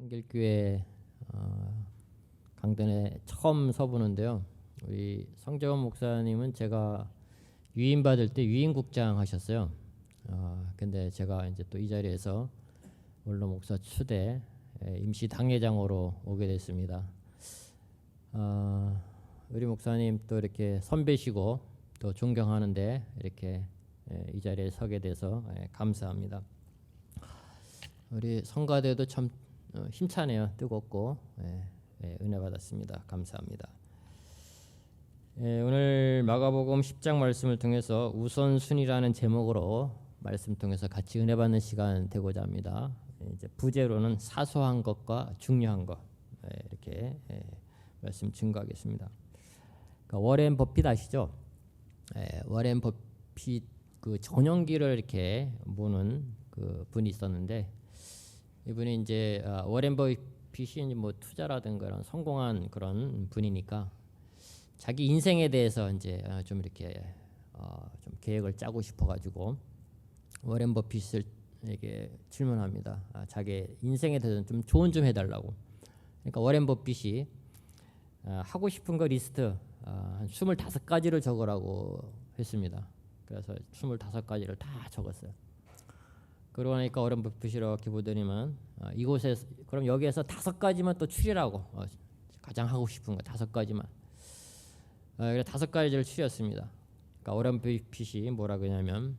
한길교회 강단에 처음 서보는데요. 우리 성재원 목사님은 제가 유임 받을 때 유임국장 하셨어요. 근데 제가 이제 또 이 자리에서 원로 목사 추대 임시 당회장으로 오게 됐습니다. 우리 목사님 또 이렇게 선배시고 또 존경하는데 이렇게 이 자리에 서게 돼서 감사합니다. 우리 성가대도 참 힘차네요. 뜨겁고 은혜 받았습니다. 감사합니다. 오늘 마가복음 10장 말씀을 통해서 우선순위라는 제목으로 말씀 통해서 같이 은혜 받는 시간 되고자 합니다. 이제 부제로는 사소한 것과 중요한 것 이렇게 말씀 증거하겠습니다. 그러니까 워렌 버핏 아시죠? 워렌 버핏 그 전용기를 이렇게 모는 그 분이 있었는데 이분이 이제 워렌 버핏이 뭐 투자라든가 이런 성공한 그런 분이니까 자기 인생에 대해서 이제 좀 이렇게 좀 계획을 짜고 싶어가지고 워렌 버핏에게 질문합니다. 자기 인생에 대해서 좀 조언 좀 해달라고. 그러니까 워렌 버핏이 하고 싶은 거 리스트 한 25가지를 적으라고 했습니다. 그래서 25가지를 다 적었어요. 그러고 나니까 워렌 버핏이 이렇게 보더니만 이곳에 그럼 여기에서 5가지만 또 추리라고 가장 하고 싶은 거 5가지만. 그래서 5가지를 추렸습니다. 그러니까 워렌 버핏이 뭐라 그러냐면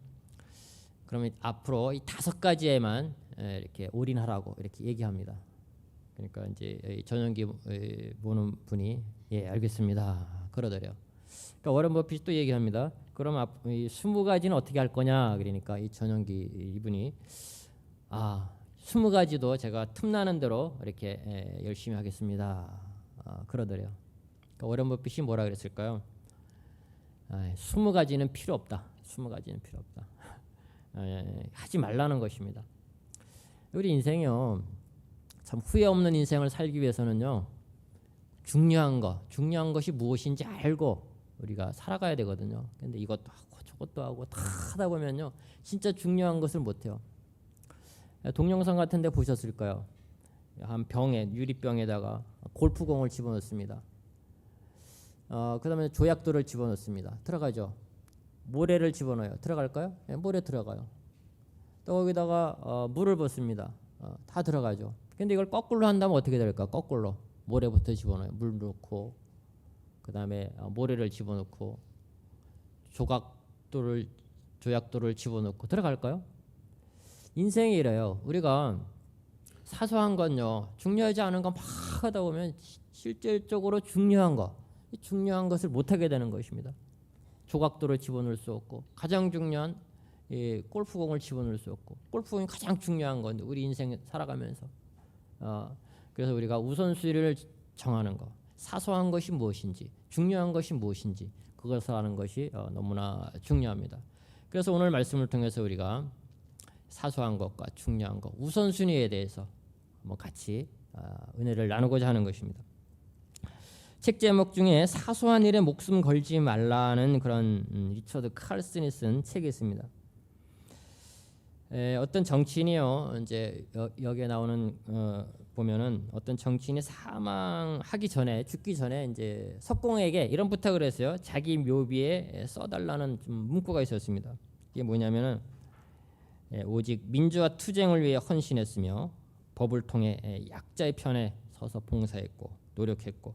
그러면 앞으로 이 5가지에만 이렇게 올인하라고 이렇게 얘기합니다. 그러니까 이제 전용기 보는 분이 예 알겠습니다 그러더래요. 그러니까 워렌 버핏이 또 얘기합니다. 그럼 이 20가지는 어떻게 할 거냐 그러니까 이 전용기 이분이 20가지도 제가 틈나는 대로 이렇게 열심히 하겠습니다 그러더래요. 그러니까 워렌 버핏이 뭐라 그랬을까요? 20가지는 필요 없다. 20가지는 필요 없다. 하지 말라는 것입니다. 우리 인생이요 참 후회 없는 인생을 살기 위해서는요 중요한 것이 무엇인지 알고 우리가 살아가야 되거든요. 근데 이것도 하고 저것도 하고 다 하다 보면요 진짜 중요한 것을 못해요. 동영상 같은데 보셨을까요? 한 병에 유리병에다가 골프공을 집어넣습니다. 그다음에 조약돌을 집어넣습니다. 들어가죠. 모래를 집어넣어요. 들어갈까요? 네, 모래 들어가요. 또 거기다가 물을 붓습니다. 다 들어가죠. 근데 이걸 거꾸로 한다면 어떻게 될까? 거꾸로 모래부터 집어넣어요. 물 넣고 그다음에 모래를 집어넣고 조약돌을 집어넣고 들어갈까요? 인생이 이래요. 우리가 사소한 건요 중요하지 않은 거 막 하다 보면 실질적으로 중요한 것을 못하게 되는 것입니다. 조각돌을 집어넣을 수 없고 가장 중요한 골프공을 집어넣을 수 없고 골프공이 가장 중요한 건데 우리 인생 살아가면서 그래서 우리가 우선순위를 정하는 것 사소한 것이 무엇인지 중요한 것이 무엇인지 그것을 아는 것이 너무나 중요합니다. 그래서 오늘 말씀을 통해서 우리가 사소한 것과 중요한 것 우선순위에 대해서 같이 은혜를 나누고자 하는 것입니다. 책 제목 중에 사소한 일에 목숨 걸지 말라는 그런 리처드 칼슨이 쓴 책이 있습니다. 어떤 정치인이요 이제 여기에 나오는 보면은 어떤 정치인이 사망하기 전에 죽기 전에 이제 석공에게 이런 부탁을 했어요. 자기 묘비에 써달라는 좀 문구가 있었습니다. 이게 뭐냐면은 오직 민주화 투쟁을 위해 헌신했으며 법을 통해 약자의 편에 서서 봉사했고 노력했고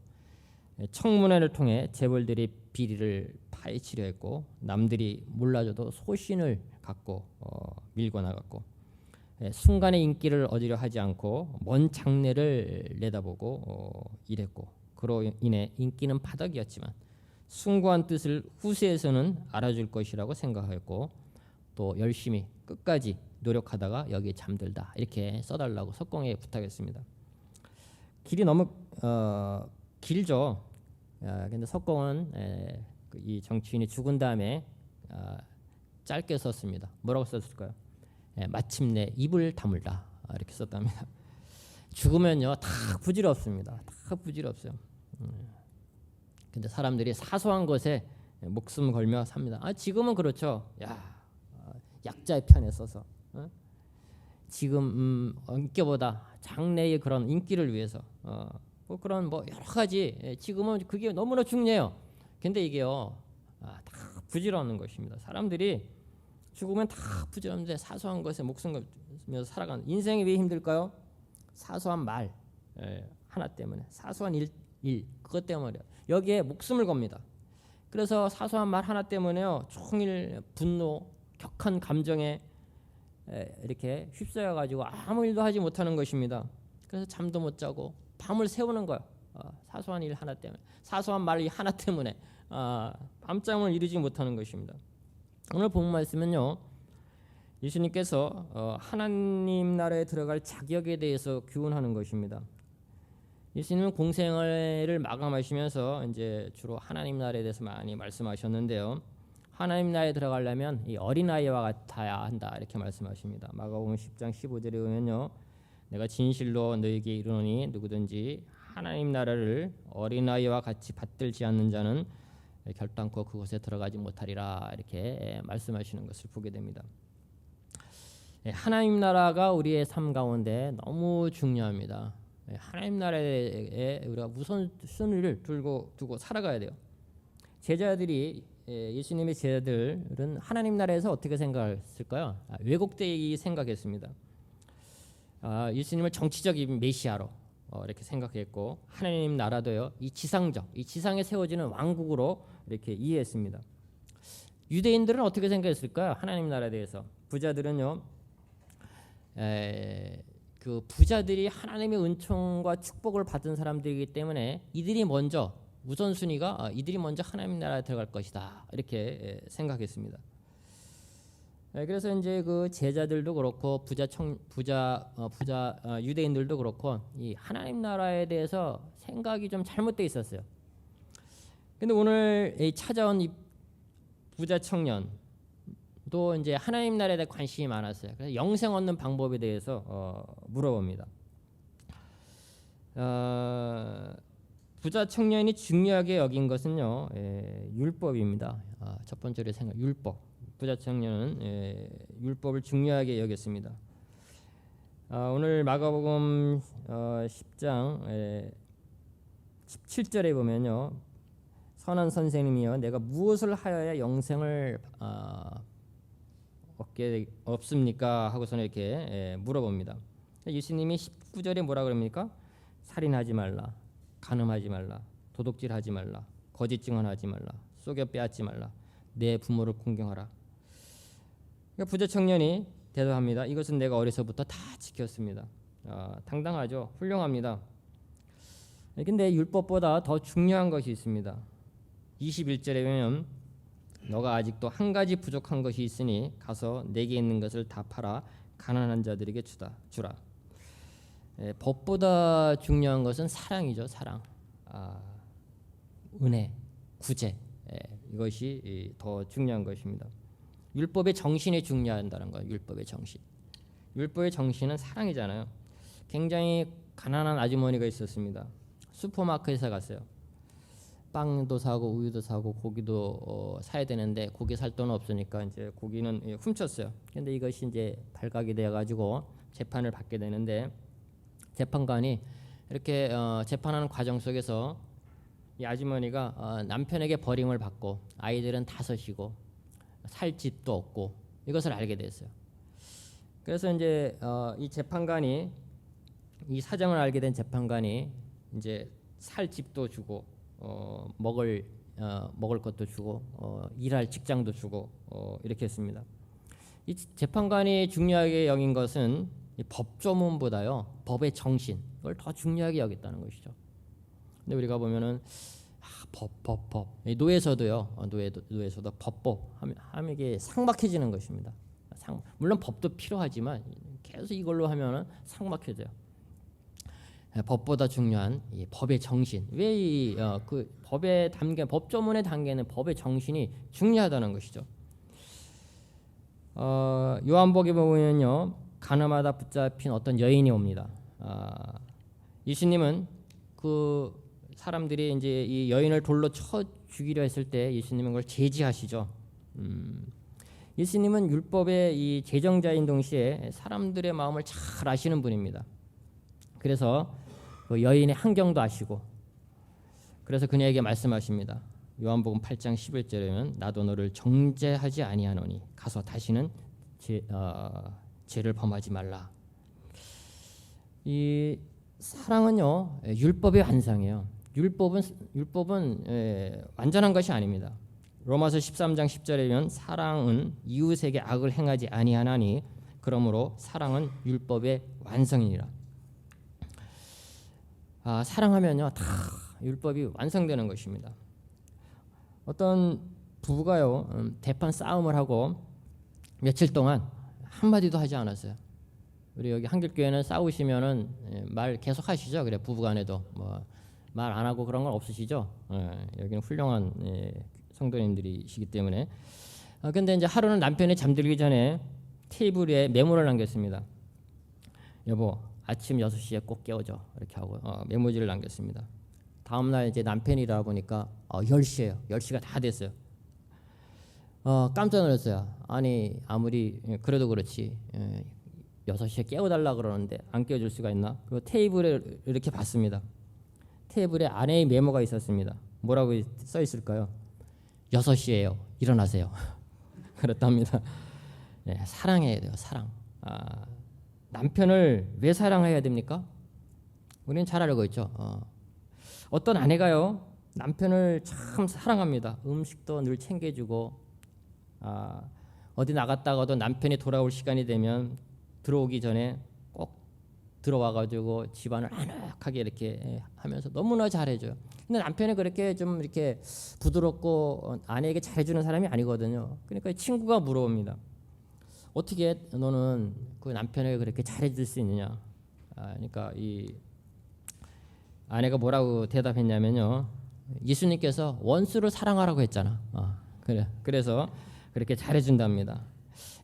청문회를 통해 재벌들의 비리를 파헤치려 했고 남들이 몰라줘도 소신을 갖고 밀고 나갔고 순간의 인기를 얻으려 하지 않고 먼 장래를 내다보고 일했고 그로 인해 인기는 바닥이었지만 숭고한 뜻을 후세에서는 알아줄 것이라고 생각했고 또 열심히 끝까지 노력하다가 여기에 잠들다 이렇게 써달라고 석공에 부탁했습니다. 길이 너무 길죠. 근데 석공은 이 정치인이 죽은 다음에 짧게 썼습니다. 뭐라고 썼을까요? 마침내 입을 다물다 이렇게 썼답니다. 죽으면요 다 부질없습니다. 다 부질없어요. 근데 사람들이 사소한 것에 목숨 걸며 삽니다. 지금은 그렇죠. 약자의 편에 서서 지금 인기보다 장래의 그런 인기를 위해서 뭐 그런 뭐 여러 가지 지금은 그게 너무나 중요해요. 근데 이게요 다 부질없는 것입니다. 사람들이 죽으면 다 부질없는데 사소한 것에 목숨 걸면서 살아가는 인생이 왜 힘들까요? 사소한 말 하나 때문에 사소한 일 그것 때문에 여기에 목숨을 겁니다. 그래서 사소한 말 하나 때문에요 종일 분노 격한 감정에 이렇게 휩싸여 가지고 아무 일도 하지 못하는 것입니다. 그래서 잠도 못 자고 밤을 새우는 거예요. 사소한 일 하나 때문에 사소한 말 하나 때문에 밤잠을 이루지 못하는 것입니다. 오늘 본 말씀은요 예수님께서 하나님 나라에 들어갈 자격에 대해서 교훈하는 것입니다. 예수님은 공생애를 마감하시면서 이제 주로 하나님 나라에 대해서 많이 말씀하셨는데요. 하나님 나라에 들어가려면 이 어린아이와 같아야 한다 이렇게 말씀하십니다. 마가복음 10장 15절에 보면요. 내가 진실로 너희에게 이르노니 누구든지 하나님 나라를 어린아이와 같이 받들지 않는 자는 결단코 그곳에 들어가지 못하리라 이렇게 말씀하시는 것을 보게 됩니다. 하나님 나라가 우리의 삶 가운데 너무 중요합니다. 하나님 나라에 우리가 우선순위를 두고 살아가야 돼요. 제자들이 예수님의 제자들은 하나님 나라에서 어떻게 생각했을까요? 왜곡되게 생각했습니다. 예수님을 정치적인 메시아로 이렇게 생각했고 하나님 나라도요 이 지상에 세워지는 왕국으로 이렇게 이해했습니다. 유대인들은 어떻게 생각했을까요? 하나님 나라에 대해서 부자들은요 그 부자들이 하나님의 은총과 축복을 받은 사람들이기 때문에 이들이 먼저 우선순위가 이들이 먼저 하나님 나라에 들어갈 것이다 이렇게 생각했습니다. 그래서 이제 그 제자들도 그렇고 유대인들도 그렇고 이 하나님 나라에 대해서 생각이 좀 잘못되어 있었어요. 근데 오늘 찾아온 이 부자 청년도 이제 하나님 나라에 대해 관심이 많았어요. 그래서 영생 얻는 방법에 대해서 물어봅니다. 부자 청년이 중요하게 여긴 것은요 율법입니다. 첫 번째로 율법. 부자 청년은 율법을 중요하게 여겼습니다. 오늘 마가복음 10장 17절에 보면요 선한 선생님이여 내가 무엇을 하여야 영생을 얻게 없습니까? 하고서는 이렇게 물어봅니다. 예수님이 19절에 뭐라 그럽니까? 살인하지 말라, 간음하지 말라, 도둑질하지 말라, 거짓 증언하지 말라, 속여 빼앗지 말라, 내 부모를 공경하라. 그러니까 부자 청년이 대답합니다. 이것은 내가 어려서부터 다 지켰습니다. 당당하죠. 훌륭합니다. 근데 율법보다 더 중요한 것이 있습니다. 21절에 보면 너가 아직도 한 가지 부족한 것이 있으니 가서 내게 있는 것을 다 팔아 가난한 자들에게 주라. 법보다 중요한 것은 사랑이죠. 사랑. 은혜, 구제. 이것이 더 중요한 것입니다. 율법의 정신이 중요하다는 거예요. 율법의 정신. 율법의 정신은 사랑이잖아요. 굉장히 가난한 아주머니가 있었습니다. 슈퍼마켓에 갔어요. 빵도 사고 우유도 사고 고기도 사야 되는데 고기 살 돈 없으니까 이제 고기는 훔쳤어요. 근데 이것이 이제 발각이 되어 가지고 재판을 받게 되는데 재판관이 이렇게 재판하는 과정 속에서 이 아주머니가 남편에게 버림을 받고 아이들은 5이고 살 집도 없고 이것을 알게 됐어요. 그래서 이제 이 재판관이 이 사정을 알게 된 재판관이 이제 살 집도 주고 먹을 것도 주고 일할 직장도 주고 이렇게 했습니다. 이 재판관이 중요하게 여긴 것은 이 법조문보다요 법의 정신 이걸 더 중요하게 여겼다는 것이죠. 근데 우리가 보면은 법 노예서도요 노예서도 법법 하면 이게 삭막해지는 것입니다. 물론 법도 필요하지만 계속 이걸로 하면은 삭막해져요. 법보다 중요한 이 법의 정신. 왜 그 법에 담겨 법조문에 담겨있는 법의 정신이 중요하다는 것이죠. 요한복음에 보면요 가늠하다 붙잡힌 어떤 여인이 옵니다. 예수님은 그 사람들이 이제 이 여인을 돌로 쳐 죽이려 했을 때 예수님은 그걸 제지하시죠. 예수님은 율법의 이 제정자인 동시에 사람들의 마음을 잘 아시는 분입니다. 그래서 그 여인의 환경도 아시고, 그래서 그녀에게 말씀하십니다. 요한복음 8장 11절에는 나도 너를 정죄하지 아니하노니 가서 다시는 죄를 범하지 말라. 이 사랑은요, 율법의 완성이에요. 율법은 완전한 것이 아닙니다. 로마서 13장 10절에 보면 사랑은 이웃에게 악을 행하지 아니하나니 그러므로 사랑은 율법의 완성이니라. 사랑하면요 다 율법이 완성되는 것입니다. 어떤 부부가요 대판 싸움을 하고 며칠 동안 한마디도 하지 않았어요. 우리 여기 한길교회는 싸우시면은 말 계속 하시죠. 그래 부부간에도 뭐 말 안 하고 그런 건 없으시죠. 여기는 훌륭한 성도님들이시기 때문에. 근데 이제 하루는 남편이 잠들기 전에 테이블에 메모를 남겼습니다. 여보 아침 6시에 꼭 깨워줘 이렇게 하고 메모지를 남겼습니다. 다음날 이제 남편이라 보니까 10시예요. 10시가 다 됐어요. 깜짝 놀랐어요. 아니 아무리 그래도 그렇지 6시에 깨워달라 그러는데 안 깨워줄 수가 있나? 그리고 테이블에 이렇게 봤습니다. 테이블에 아내의 메모가 있었습니다. 뭐라고 써 있을까요? 6시예요. 일어나세요. 그렇답니다. 사랑해야 돼요. 사랑. 남편을 왜 사랑해야 됩니까? 우리는 잘 알고 있죠. 어떤 아내가요 남편을 참 사랑합니다. 음식도 늘 챙겨주고 어디 나갔다가도 남편이 돌아올 시간이 되면 들어오기 전에 꼭 들어와가지고 집안을 아늑하게 이렇게 하면서 너무나 잘해줘요. 근데 남편이 그렇게 좀 이렇게 부드럽고 아내에게 잘해주는 사람이 아니거든요. 그러니까 친구가 물어봅니다. 어떻게 너는 그 남편에게 그렇게 잘해줄 수 있느냐? 그러니까 이 아내가 뭐라고 대답했냐면요. 예수님께서 원수를 사랑하라고 했잖아. 그래서 그렇게 잘해준답니다.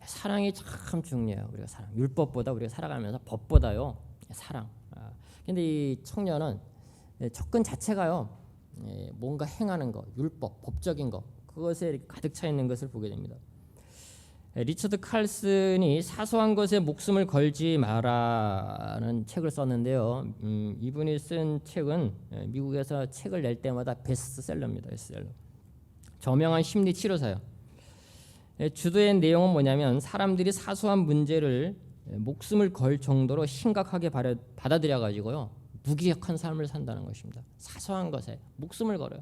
사랑이 참 중요해요. 우리가 사랑. 율법보다 우리가 살아가면서 법보다요 사랑. 근데 이 청년은 접근 자체가요 뭔가 행하는 거, 율법, 법적인 거 그것에 이렇게 가득 차 있는 것을 보게 됩니다. 리처드 칼슨이 사소한 것에 목숨을 걸지 마라는 책을 썼는데요. 이분이 쓴 책은 미국에서 책을 낼 때마다 베스트셀러입니다. 베스트셀러. 저명한 심리 치료사요. 주도의 내용은 뭐냐면 사람들이 사소한 문제를 목숨을 걸 정도로 심각하게 받아들여 가지고요 무기력한 삶을 산다는 것입니다. 사소한 것에 목숨을 걸어요.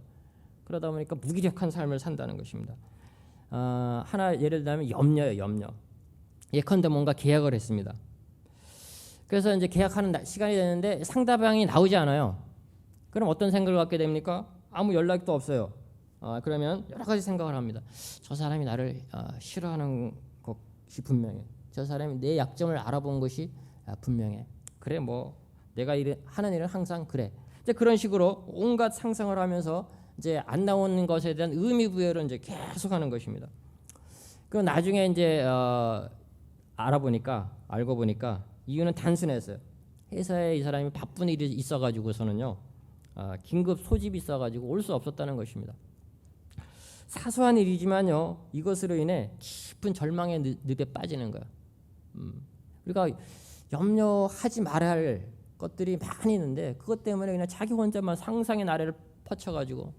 그러다 보니까 무기력한 삶을 산다는 것입니다. 하나 예를 들면 염려예요. 염려. 예컨대 뭔가 계약을 했습니다. 그래서 이제 계약하는 시간이 되는데 상대방이 나오지 않아요. 그럼 어떤 생각을 갖게 됩니까? 아무 연락도 없어요. 그러면 여러 가지 생각을 합니다. 저 사람이 나를 싫어하는 것이 분명해. 저 사람이 내 약점을 알아본 것이 분명해. 그래 뭐 내가 하는 일은 항상 그래. 이제 그런 식으로 온갖 상상을 하면서 이제 안 나오는 것에 대한 의미 부여를 이제 계속하는 것입니다. 그 나중에 이제 알고 보니까 이유는 단순했어요. 회사에 이 사람이 바쁜 일이 있어가지고서는요 긴급 소집이 있어가지고 올 수 없었다는 것입니다. 사소한 일이지만요 이것으로 인해 깊은 절망의 늪에 빠지는 거예요. 우리가 염려하지 말아야 할 것들이 많이 있는데 그것 때문에 그냥 자기 혼자만 상상의 나래를 펼쳐가지고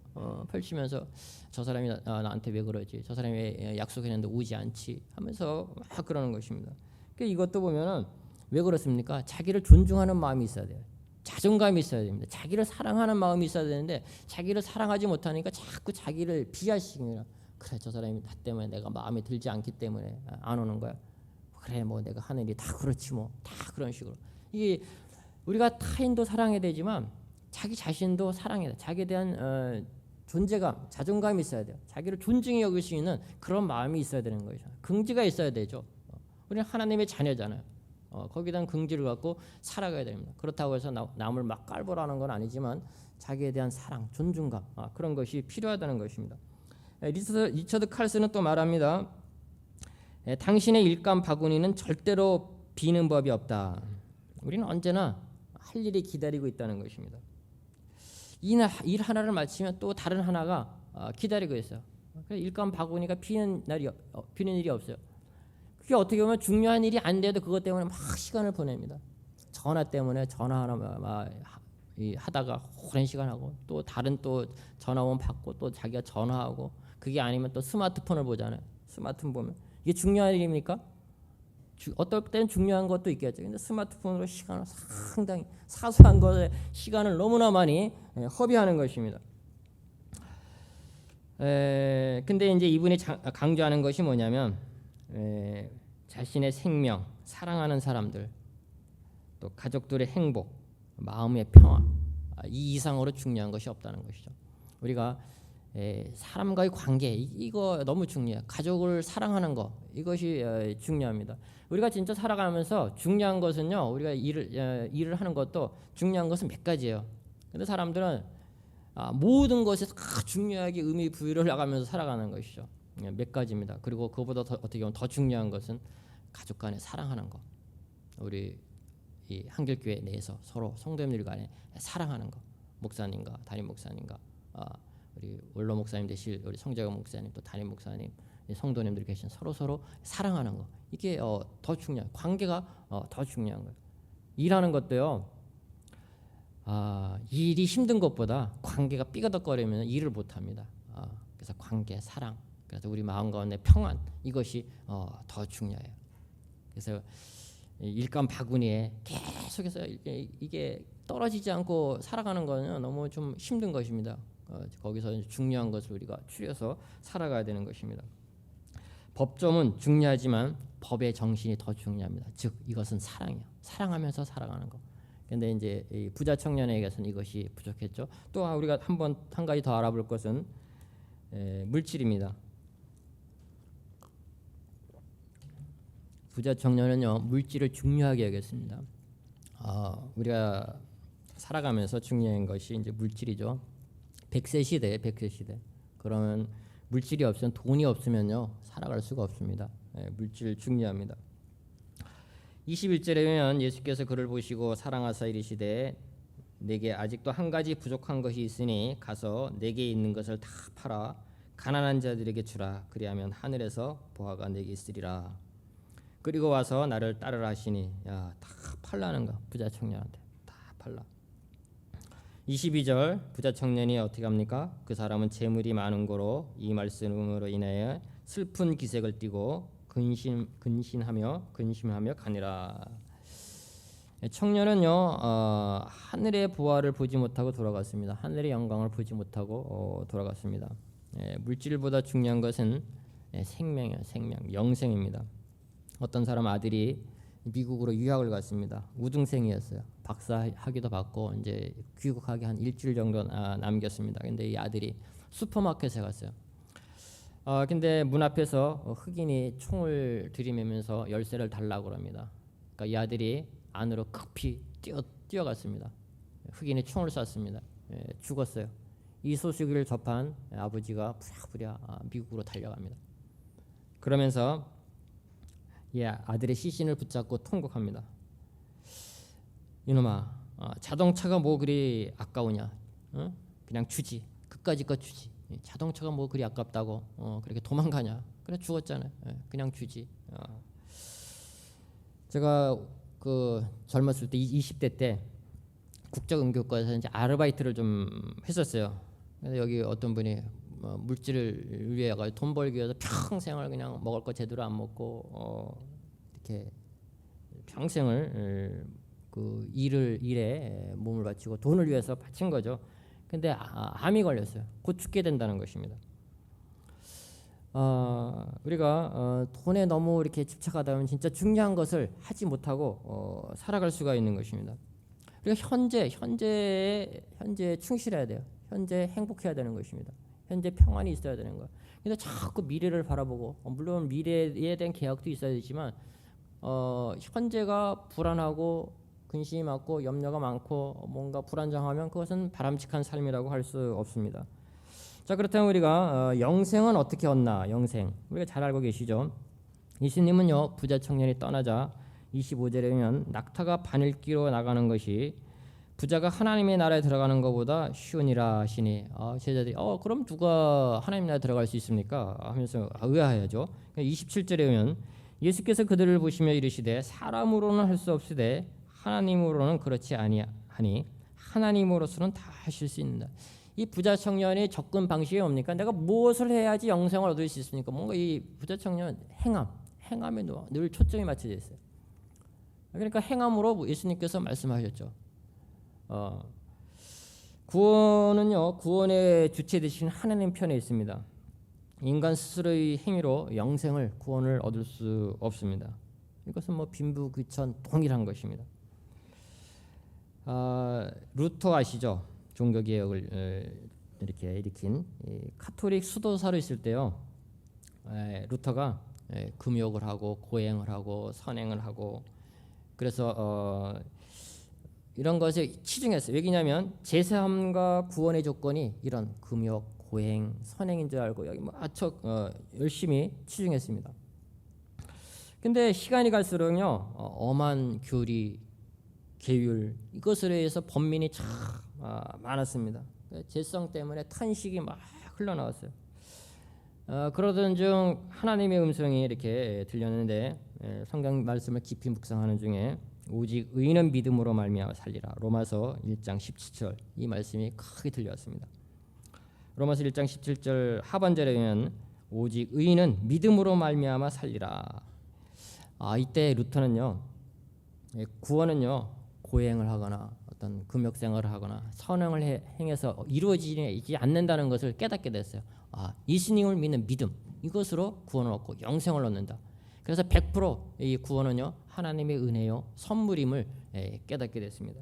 펼치면서 저 사람이 나한테 왜 그러지? 저 사람이 왜 약속했는데 오지 않지? 하면서 막 그러는 것입니다. 그러니까 이것도 보면은 왜 그렇습니까? 자기를 존중하는 마음이 있어야 돼요. 자존감이 있어야 됩니다. 자기를 사랑하는 마음이 있어야 되는데 자기를 사랑하지 못하니까 자꾸 자기를 비하시기나 그래 저 사람이 나 때문에 내가 마음에 들지 않기 때문에 안 오는 거야. 그래 뭐 내가 하는 일이 다 그렇지 뭐 다 그런 식으로 이게 우리가 타인도 사랑해야 되지만 자기 자신도 사랑해야 돼. 자기에 대한 존재감, 자존감이 있어야 돼요. 자기를 존중히 여길 수 있는 그런 마음이 있어야 되는 거죠. 긍지가 있어야 되죠. 우리는 하나님의 자녀잖아요. 거기에 대한 긍지를 갖고 살아가야 됩니다. 그렇다고 해서 남을 막 깔보라는 건 아니지만 자기에 대한 사랑, 존중감 그런 것이 필요하다는 것입니다. 리처드 칼슨은 또 말합니다. 당신의 일감 바구니는 절대로 비는 법이 없다. 우리는 언제나 할 일이 기다리고 있다는 것입니다. 일 하나를 마치면 또 다른 하나가 기다리고 있어요. 일감 바구니가 비는 일이 없어요. 그게 어떻게 보면 중요한 일이 안 돼도 그것 때문에 막 시간을 보냅니다. 전화 때문에 전화 하나 막 하다가 오랜 시간 하고 또 다른 또 전화 오면 받고 또 자기가 전화하고 그게 아니면 또 스마트폰을 보잖아요. 스마트폰 보면 이게 중요한 일입니까? 어떨 때는 중요한 것도 있겠죠. 근데 스마트폰으로 시간을 상당히 사소한 것에 시간을 너무나 많이 허비하는 것입니다. 근데 이제 이분이 강조하는 것이 뭐냐면 자신의 생명, 사랑하는 사람들, 또 가족들의 행복, 마음의 평화, 이 이상으로 중요한 것이 없다는 것이죠. 우리가 사람과의 관계 이거 너무 중요해요. 가족을 사랑하는 거 이것이 중요합니다. 우리가 진짜 살아가면서 중요한 것은요. 우리가 일을 하는 것도 중요한 것은 몇 가지예요. 근데 사람들은 모든 것에 다 중요하게 의미 부여를 나가면서 살아가는 것이죠. 몇 가지입니다. 그리고 그보다 어떻게 보면 더 중요한 것은 가족 간에 사랑하는 것. 우리 이 한길교회 내에서 서로 성도님들 간에 사랑하는 것. 목사님과 담임 목사님과 우리 원로 목사님 되실 우리 성재경 목사님 또 담임 목사님 성도님들 계신 서로 사랑하는 것. 이게 더 중요한 관계가 더 중요한 거예요. 일하는 것도요. 일이 힘든 것보다 관계가 삐거덕거리면 일을 못합니다. 그래서 관계, 사랑, 그래서 우리 마음 가운데 평안 이것이 더 중요해요. 그래서 일감 바구니에 계속해서 이게 떨어지지 않고 살아가는 거는 너무 좀 힘든 것입니다. 거기서 중요한 것을 우리가 추려서 살아가야 되는 것입니다. 법조문 중요하지만 법의 정신이 더 중요합니다. 즉 이것은 사랑이에요. 사랑하면서 살아가는 것. 근데 이제 이 부자 청년에게서는 이것이 부족했죠. 또 우리가 한 가지 더 알아볼 것은 물질입니다. 부자 청년은요 물질을 중요하게 여겼습니다. 우리가 살아가면서 중요한 것이 이제 물질이죠. 100세 시대. 그러면 물질이 없으면 돈이 없으면요 살아갈 수가 없습니다. 물질 중요합니다. 21절에 보면 예수께서 그를 보시고 사랑하사 이르시되 내게 아직도 한 가지 부족한 것이 있으니 가서 내게 있는 것을 다 팔아 가난한 자들에게 주라. 그리하면 하늘에서 보화가 내게 있으리라. 그리고 와서 나를 따르라 하시니 다 팔라는 거. 부자 청년한테 다 팔라. 22절 부자 청년이 어떻게 합니까? 그 사람은 재물이 많은 거로 이 말씀으로 인하여 슬픈 기색을 띠고 근심하며 가니라. 청년은요 하늘의 보화를 보지 못하고 돌아갔습니다. 하늘의 영광을 보지 못하고 돌아갔습니다. 물질보다 중요한 것은 생명이에요. 생명, 영생입니다. 어떤 사람 아들이 미국으로 유학을 갔습니다. 우등생이었어요. 박사 학위도 받고 이제 귀국하기 한 일주일 정도 남겼습니다. 근데 이 아들이 슈퍼마켓에 갔어요. 근데 문 앞에서 흑인이 총을 들이매면서 열쇠를 달라고 합니다. 그러니까 이 아들이 안으로 급히 뛰어갔습니다. 흑인이 총을 쐈습니다. 죽었어요. 이 소식을 접한 아버지가 부랴부랴 미국으로 달려갑니다. 그러면서 아들의 시신을 붙잡고 통곡합니다. 이놈아, 자동차가 뭐 그리 아까우냐? 그냥 주지. 그까짓 거 주지. 자동차가 뭐 그리 아깝다고 그렇게 도망가냐? 그래 죽었잖아요. 그냥 주지. 제가 그 젊었을 때 20대 때 국제응교과에서 이제 아르바이트를 좀 했었어요. 근데 여기 어떤 분이 물질을 위해 돈 벌기 위해서 평생을 그냥 먹을 거 제대로 안 먹고 이렇게 평생을 그 일에 몸을 바치고 돈을 위해서 바친 거죠. 근데 암이 걸렸어요. 곧 죽게 된다는 것입니다. 우리가 돈에 너무 이렇게 집착하다 보면 진짜 중요한 것을 하지 못하고 살아갈 수가 있는 것입니다. 우리가 현재에 충실해야 돼요. 현재 행복해야 되는 것입니다. 현재 평안이 있어야 되는 거예요. 근데 자꾸 미래를 바라보고 물론 미래에 대한 계약도 있어야 되지만 현재가 불안하고 근심이 많고 염려가 많고 뭔가 불안정하면 그것은 바람직한 삶이라고 할 수 없습니다. 자, 그렇다면 우리가 영생은 어떻게 얻나? 영생 우리가 잘 알고 계시죠? 예수님은요 부자 청년이 떠나자 25절에 보면 낙타가 바늘 끼러 나가는 것이 부자가 하나님의 나라에 들어가는 것보다 쉬우니라 하시니 제자들이 그럼 누가 하나님 나라에 들어갈 수 있습니까? 하면서 의아해하죠. 27절에 보면 예수께서 그들을 보시며 이르시되 사람으로는 할 수 없으되 하나님으로는 그렇지 아니하니 하나님으로서는 다 하실 수 있는다. 이 부자 청년의 접근 방식이 뭡니까? 내가 무엇을 해야지 영생을 얻을 수 있습니까? 뭔가 이 부자 청년 행함에 늘 초점이 맞춰져 있어요. 그러니까 행함으로 예수님께서 말씀하셨죠. 구원은요, 구원의 주체 되신 하나님 편에 있습니다. 인간 스스로의 행위로 영생을 구원을 얻을 수 없습니다. 이것은 빈부귀천 동일한 것입니다. 루터 아시죠? 종교개혁을 이렇게 일으킨 카톨릭 수도사로 있을 때요, 루터가 금욕을 하고 고행을 하고 선행을 하고 그래서 이런 것에 치중했어요. 왜냐하면 제사함과 구원의 조건이 이런 금욕, 고행, 선행인 줄 알고 여기 열심히 치중했습니다. 근데 시간이 갈수록요, 엄한 교리, 계율 이것에 의해서 범민이 참 많았습니다. 죄성 때문에 탄식이 막 흘러나왔어요. 그러던 중 하나님의 음성이 이렇게 들렸는데 성경 말씀을 깊이 묵상하는 중에 오직 의인은 믿음으로 말미암아 살리라. 로마서 1장 17절 이 말씀이 크게 들려왔습니다. 로마서 1장 17절 하반절에 보면 오직 의인은 믿음으로 말미암아 살리라. 이때 루터는요, 구원은요 고행을 하거나 어떤 금욕 생활을 하거나 선행을 행해서 이루어지지 않는다는 것을 깨닫게 됐어요. 예수님을 믿는 믿음 이것으로 구원을 얻고 영생을 얻는다. 그래서 100%이 구원은요 하나님의 은혜요 선물임을 깨닫게 됐습니다.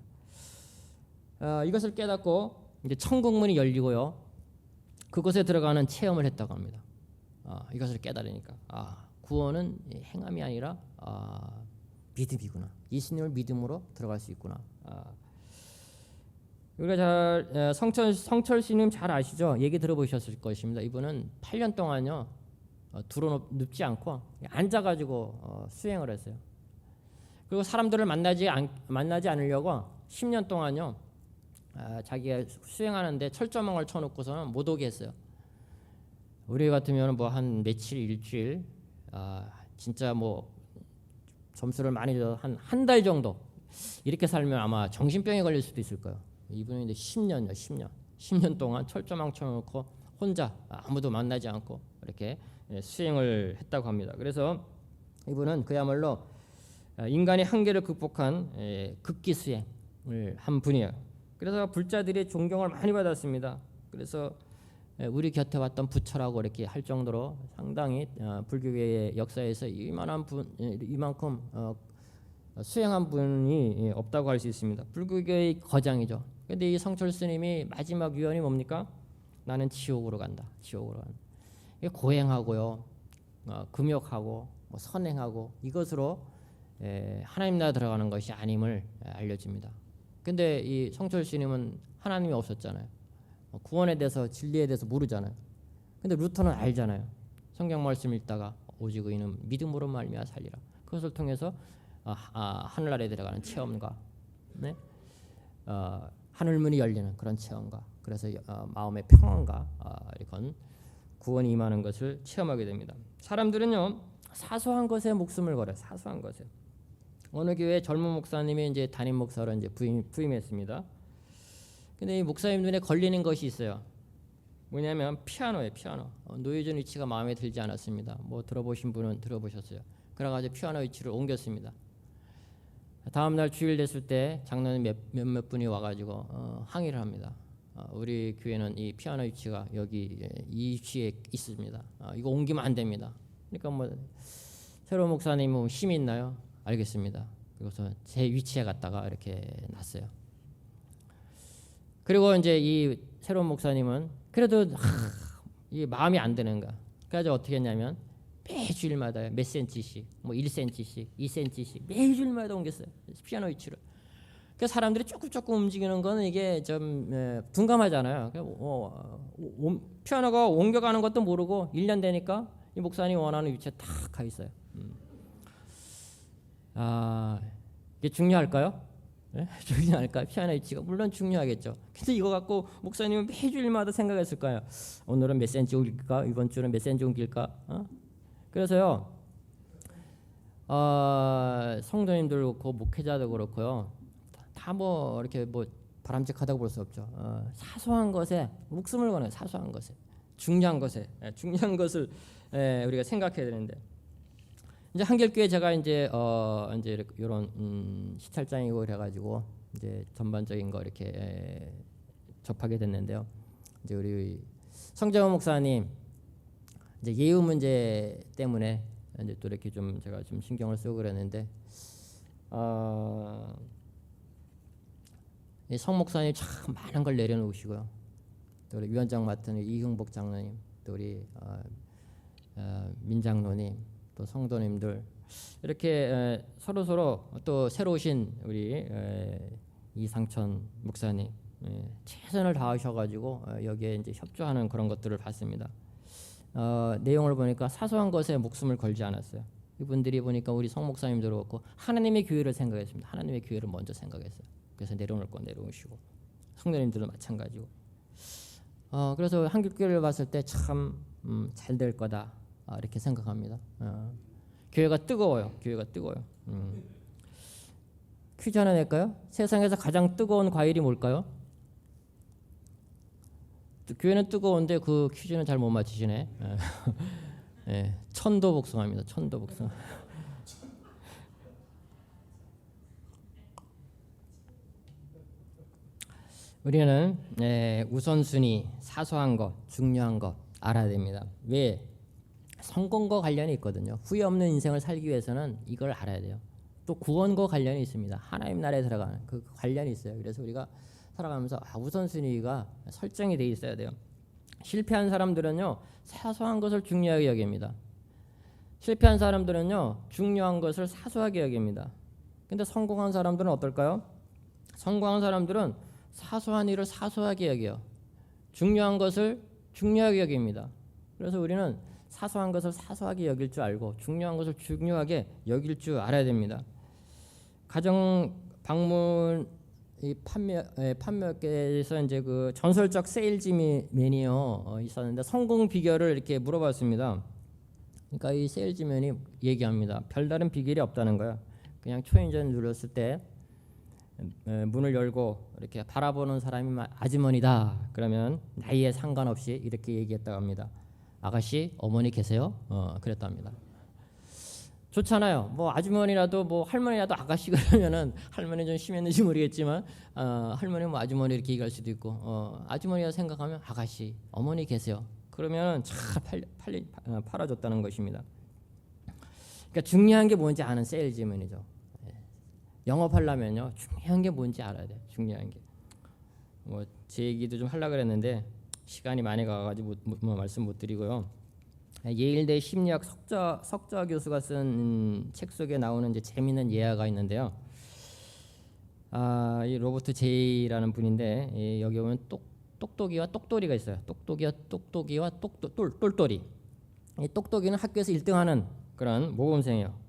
이것을 깨닫고 이제 천국문이 열리고요, 그곳에 들어가는 체험을 했다고 합니다. 이것을 깨달으니까 구원은 행함이 아니라 믿음이구나. 예수님을 믿음으로 들어갈 수 있구나. 우리가 성철 씨님 잘 아시죠? 얘기 들어보셨을 것입니다. 이분은 8년 동안요 두루 눕지 않고 앉아가지고 수행을 했어요. 그리고 사람들을 만나지 않으려고 10년 동안요 자기가 수행하는데 철조망을 쳐놓고서는 못 오게 했어요. 우리 같으면 한 며칠, 일주일, 진짜 점수를 많이 줘 한 달 정도 이렇게 살면 아마 정신병에 걸릴 수도 있을 거예요. 이분은 이제 10년 동안 철조망 쳐놓고 혼자 아무도 만나지 않고 이렇게 수행을 했다고 합니다. 그래서 이분은 그야말로 인간의 한계를 극복한 극기 수행을 한 분이에요. 그래서 불자들의 존경을 많이 받았습니다. 그래서 우리 곁에 왔던 부처라고 이렇게 할 정도로 상당히 불교계의 역사에서 이만큼 수행한 분이 없다고 할 수 있습니다. 불교계의 거장이죠. 그런데 이 성철 스님이 마지막 유언이 뭡니까? 나는 지옥으로 간다. 지옥으로 간다. 고행하고요, 금욕하고 선행하고 이것으로 하나님 나라 들어가는 것이 아님을 알려줍니다. 근데 이 성철 스님은 하나님이 없었잖아요. 구원에 대해서 진리에 대해서 모르잖아요. 근데 루터는 알잖아요. 성경 말씀 읽다가 오직 의인은 믿음으로 말미암아 살리라. 그것을 통해서 하늘나라에 들어가는 체험과 하늘문이 열리는 그런 체험과 그래서 마음의 평안과 이런 구원이 임하는 것을 체험하게 됩니다. 사람들은요 사소한 것에 목숨을 걸어요. 사소한 것에. 어느 교회 젊은 목사님이 이제 담임 목사로 이제 부임했습니다. 근데 이 목사님 눈에 걸리는 것이 있어요. 뭐냐면 피아노예요. 피아노. 놓여진 위치가 마음에 들지 않았습니다. 들어보신 분은 들어보셨어요. 그래가지고 피아노 위치를 옮겼습니다. 다음 날 주일 됐을 때 장로님 몇몇 분이 와가지고 항의를 합니다. 우리 교회는 이 피아노 위치가 여기 이 위치에 있습니다. 이거 옮기면 안 됩니다. 그러니까 새로운 목사님 힘이 있나요? 알겠습니다. 그래서 제 위치에 갔다가 이렇게 놨어요. 그리고 이제 이 새로운 목사님은 그래도 이 마음이 안 드는 거야. 그래서 어떻게 했냐면 매주일마다 몇 센치씩, 1cm씩, 2cm씩 매주일마다 옮겼어요. 피아노 위치를. 그 사람들이 조금 움직이는 거는 이게 좀 둔감하잖아요. 피아노가 옮겨가는 것도 모르고 1년 되니까 이 목사님이 원하는 위치에 딱 가 있어요. 이게 중요할까요? 예? 중요하지 않을까요? 피아노 위치가 물론 중요하겠죠. 근데 이거 갖고 목사님은 매주일마다 생각했을 거예요. 오늘은 몇 센치 옮길까? 이번 주는 몇 센치 옮길까? 그래서요, 성도님들 그렇고 목회자도 그렇고요, 다 뭐 이렇게 뭐 바람직하다고 볼 수 없죠. 사소한 것에 목숨을 거는 사소한 것에 중요한 것에 중요한 것을 우리가 생각해야 되는데, 이제 한길교회 제가 이제 이런 시찰장이고 그래가지고 이제 전반적인 거 이렇게 접하게 됐는데요. 이제 우리 성재원 목사님 이제 예우 문제 때문에 이제 또 이렇게 좀 제가 좀 신경을 쓰고 그랬는데, 이 성 목사님 참 많은 걸 내려놓으시고요. 또 우리 위원장 맡은 이흥복 장로님, 또 우리 민장로님, 또 성도님들 이렇게 서로 또 새로 오신 우리 이상천 목사님 최선을 다하셔가지고 여기에 이제 협조하는 그런 것들을 봤습니다. 내용을 보니까 사소한 것에 목숨을 걸지 않았어요. 이분들이 보니까 우리 성 목사님들 그렇고 하나님의 교회를 생각했습니다. 하나님의 교회를 먼저 생각했어요. 그래서 내려놓을 건 내려오시고 성도님들도 마찬가지고. 그래서 한길교회를 봤을 때 참 잘 될 거다 이렇게 생각합니다. 교회가 뜨거워요. 교회가 뜨거워요. 퀴즈 하나 낼까요? 세상에서 가장 뜨거운 과일이 뭘까요? 교회는 뜨거운데 그 퀴즈는 잘 못 맞히시네. 예, 천도복숭아입니다. 천도복숭아. 우리는 우선순위, 사소한 것, 중요한 것 알아야 됩니다. 왜? 성공과 관련이 있거든요. 후회 없는 인생을 살기 위해서는 이걸 알아야 돼요. 또 구원과 관련이 있습니다. 하나님 나라에 들어가는 그 관련이 있어요. 그래서 우리가 살아가면서 우선순위가 설정이 돼 있어야 돼요. 실패한 사람들은요, 사소한 것을 중요하게 여깁니다. 실패한 사람들은요, 중요한 것을 사소하게 여깁니다. 근데 성공한 사람들은 어떨까요? 성공한 사람들은 사소한 일을 사소하게 여겨요. 중요한 것을 중요하게 여깁니다. 그래서 우리는 사소한 것을 사소하게 여길 줄 알고 중요한 것을 중요하게 여길 줄 알아야 됩니다. 가정 방문 이 판매업계에서 이제 그 전설적 세일즈맨이요 있었는데 성공 비결을 이렇게 물어봤습니다. 그러니까 이 세일즈맨이 얘기합니다. 별다른 비결이 없다는 거야. 그냥 초인종 눌렀을 때 문을 열고 이렇게 바라보는 사람이 아주머니다. 그러면 나이에 상관없이 이렇게 얘기했다고 합니다. 아가씨, 어머니 계세요? 그랬답니다. 좋잖아요. 뭐 아주머니라도 뭐 할머니라도 아가씨 그러면은 할머니 좀 심했는지 모르겠지만 할머니 뭐 아주머니 이렇게 얘기할 수도 있고 아주머니라 생각하면 아가씨, 어머니 계세요. 그러면 잘 팔아줬다는 것입니다. 그러니까 중요한 게 뭔지 아는 세일즈맨이죠. 영업하려면요 중요한 게 뭔지 알아야 돼. 중요한 게. 뭐 제 얘기도 좀 하려고 그랬는데 시간이 많이 가가지고 뭐 말씀 못 드리고요. 예일대 심리학 석좌 교수가 쓴 책 속에 나오는 이제 재미있는 예화가 있는데요. 이 로버트 제이라는 분인데 여기 보면 똑똑이와 똑돌이가 있어요. 똑똑이와 똘똘이. 이 똑똑이는 학교에서 1등하는 그런 모범생이에요.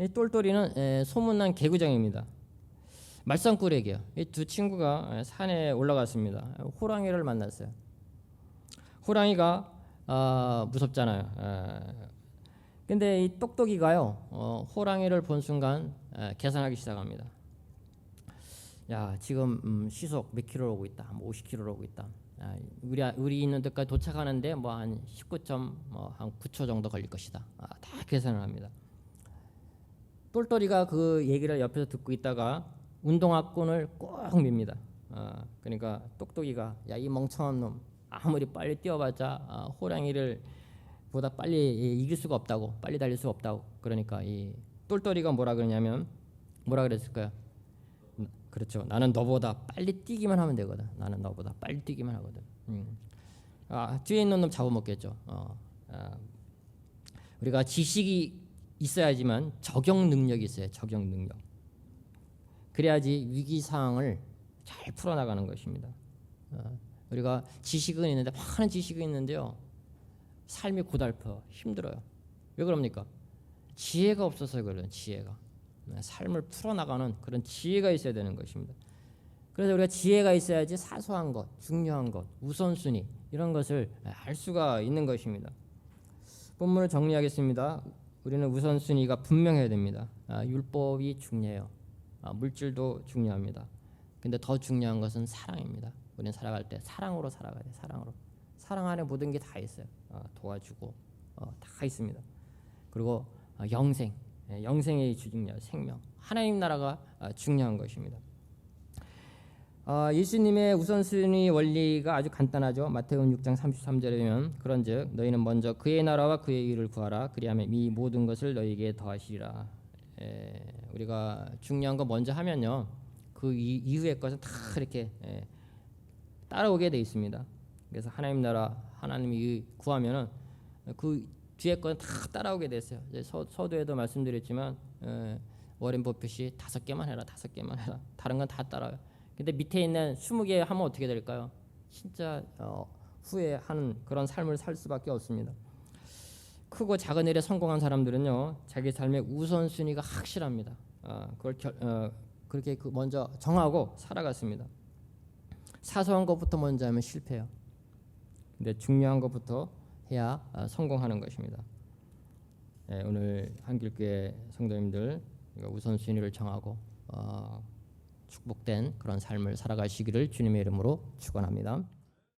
이 똘똘이는 소문난 개구장입니다. 말썽꾸러기예요. 이 두 친구가 산에 올라갔습니다. 호랑이를 만났어요. 호랑이가 무섭잖아요. 근데 이 똑똑이가요 호랑이를 본 순간 계산하기 시작합니다. 야, 지금 시속 몇 킬로 오고 있다. 뭐 50킬로 오고 있다. 우리 있는 데까지 도착하는데 뭐 한 19한 9초 정도 걸릴 것이다. 다 계산을 합니다. 똘똘이가 그 얘기를 옆에서 듣고 있다가 운동화끈을 꼭 밉니다. 그러니까 똑똑이가 야, 이 멍청한 놈 아무리 빨리 뛰어봤자 호랑이를 보다 빨리 이길 수가 없다고, 빨리 달릴 수가 없다고. 그러니까 이 똘똘이가 뭐라 그러냐면 뭐라 그랬을까요? 그렇죠. 나는 너보다 빨리 뛰기만 하면 되거든. 나는 너보다 빨리 뛰기만 하거든. 뒤에 있는 놈 잡아먹겠죠. 우리가 지식이 있어야지만 적용 능력이 있어요. 적용 능력. 그래야지 위기 상황을 잘 풀어나가는 것입니다. 우리가 지식은 있는데 많은 지식이 있는데요. 삶이 고달퍼 힘들어요. 왜 그럽니까? 지혜가 없어서 그래요. 지혜가. 삶을 풀어나가는 그런 지혜가 있어야 되는 것입니다. 그래서 우리가 지혜가 있어야지 사소한 것, 중요한 것, 우선순위 이런 것을 알 수가 있는 것입니다. 본문을 정리하겠습니다. 우리는 우선순위가 분명해야 됩니다. 율법이 중요해요. 물질도 중요합니다. 근데 더 중요한 것은 사랑입니다. 우리는 살아갈 때 사랑으로 살아가야 돼요. 사랑으로. 사랑 안에 모든 게 다 있어요. 도와주고 다 있습니다. 그리고 영생, 영생의 주중요 생명, 하나님 나라가 중요한 것입니다. 예수님의 우선순위 원리가 아주 간단하죠. 마태복음 6장 33절에 보면 그런즉 너희는 먼저 그의 나라와 그의 의를 구하라. 그리하면 이 모든 것을 너희에게 더하시리라. 우리가 중요한 거 먼저 하면요, 그 이후의 것은 다 이렇게 따라오게 돼 있습니다. 그래서 하나님 나라, 하나님의 의 구하면은 그 뒤에 것은 다 따라오게 됐어요. 서두에도 말씀드렸지만 워렌 버핏이 5개만 해라, 5개만 해라. 다른 건 다 따라요. 근데 밑에 있는 20개 하면 어떻게 될까요? 진짜 후회하는 그런 삶을 살 수밖에 없습니다. 크고 작은 일에 성공한 사람들은요, 자기 삶의 우선순위가 확실합니다. 그걸 그렇게 먼저 정하고 살아갔습니다. 사소한 것부터 먼저 하면 실패해요. 근데 중요한 것부터 해야 성공하는 것입니다. 오늘 한길교회 성도님들 우선순위를 정하고 축복된 그런 삶을 살아가시기를 주님의 이름으로 축원합니다.